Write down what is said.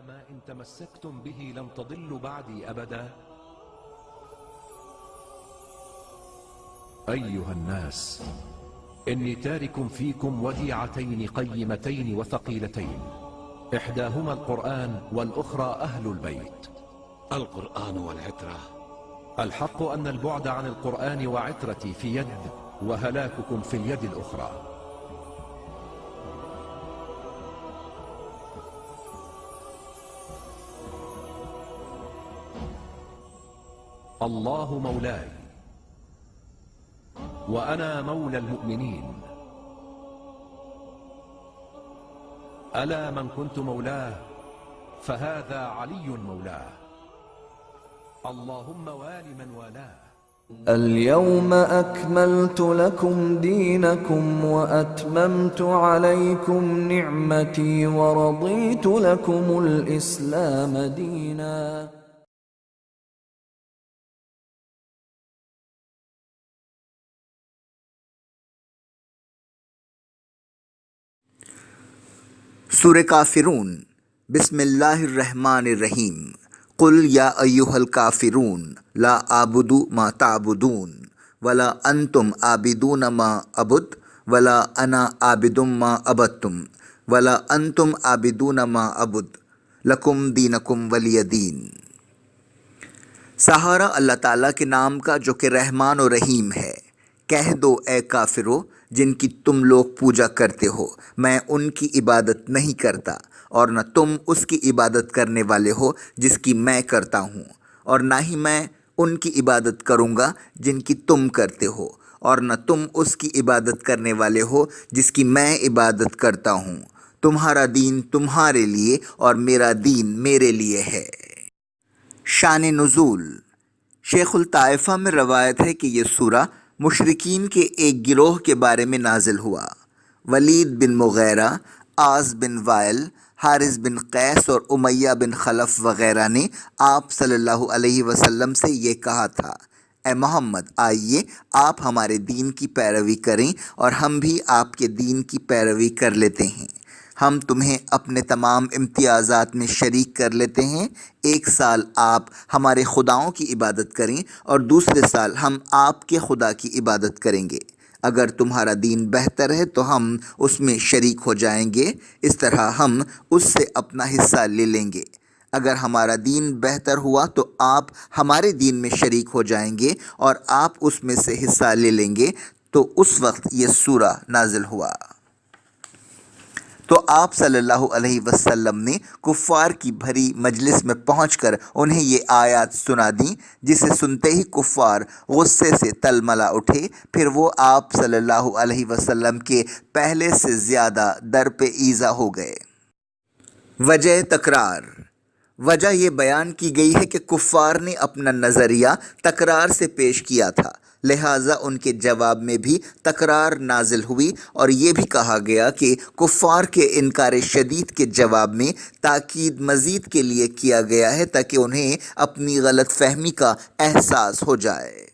ما إن تمسكتم به لن تضلوا بعدي أبدا. أيها الناس، إني تارك فيكم وديعتين قيمتين وثقيلتين، إحداهما القرآن والأخرى أهل البيت. القرآن والعترة. الحق أن البعد عن القرآن وعترتي في يد، وهلاككم في اليد الأخرى. الله مولاي وأنا مولى المؤمنين. ألا من كنت مولاه فهذا علي مولاه. اللهم وال من والاه. اليوم أكملت لكم دينكم وأتممت عليكم نعمتي ورضيت لكم الإسلام دينا. سورہ کافرون۔ بسم اللہ الرحمن الرحیم۔ قل یا ایھا الکافرون لا اعبد ما تعبدون ولا انتم عابدون ما اعبد ولا انا عابد ما عبدتم ولا انتم عابدون ما اعبد لکم دینکم ولی دین۔ سہارا اللہ تعالیٰ کے نام کا جو کہ رحمان و رحیم ہے۔ کہہ دو اے کافرو جن کی تم لوگ پوجا کرتے ہو، میں ان کی عبادت نہیں کرتا، اور نہ تم اس کی عبادت کرنے والے ہو جس کی میں کرتا ہوں، اور نہ ہی میں ان کی عبادت کروں گا جن کی تم کرتے ہو، اور نہ تم اس کی عبادت کرنے والے ہو جس کی میں عبادت کرتا ہوں۔ تمہارا دین تمہارے لیے اور میرا دین میرے لیے ہے۔ شان نزول۔ شیخ الطائفہ میں روایت ہے کہ یہ سورہ مشرکین کے ایک گروہ کے بارے میں نازل ہوا۔ ولید بن مغیرہ، عاص بن وائل، حارث بن قیس اور امیہ بن خلف وغیرہ نے آپ صلی اللہ علیہ وسلم سے یہ کہا تھا، اے محمد آئیے آپ ہمارے دین کی پیروی کریں اور ہم بھی آپ کے دین کی پیروی کر لیتے ہیں۔ ہم تمہیں اپنے تمام امتیازات میں شریک کر لیتے ہیں۔ ایک سال آپ ہمارے خداؤں کی عبادت کریں اور دوسرے سال ہم آپ کے خدا کی عبادت کریں گے۔ اگر تمہارا دین بہتر ہے تو ہم اس میں شریک ہو جائیں گے، اس طرح ہم اس سے اپنا حصہ لے لیں گے۔ اگر ہمارا دین بہتر ہوا تو آپ ہمارے دین میں شریک ہو جائیں گے اور آپ اس میں سے حصہ لے لیں گے۔ تو اس وقت یہ سورہ نازل ہوا۔ تو آپ صلی اللہ علیہ وسلم نے کفار کی بھری مجلس میں پہنچ کر انہیں یہ آیات سنا دیں، جسے سنتے ہی کفار غصے سے تلملا اٹھے۔ پھر وہ آپ صلی اللہ علیہ وسلم کے پہلے سے زیادہ در پہ ایذا ہو گئے۔ وجہ تکرار۔ وجہ یہ بیان کی گئی ہے کہ کفار نے اپنا نظریہ تکرار سے پیش کیا تھا، لہٰذا ان کے جواب میں بھی تکرار نازل ہوئی، اور یہ بھی کہا گیا کہ کفار کے انکار شدید کے جواب میں تاکید مزید کے لیے کیا گیا ہے تاکہ انہیں اپنی غلط فہمی کا احساس ہو جائے۔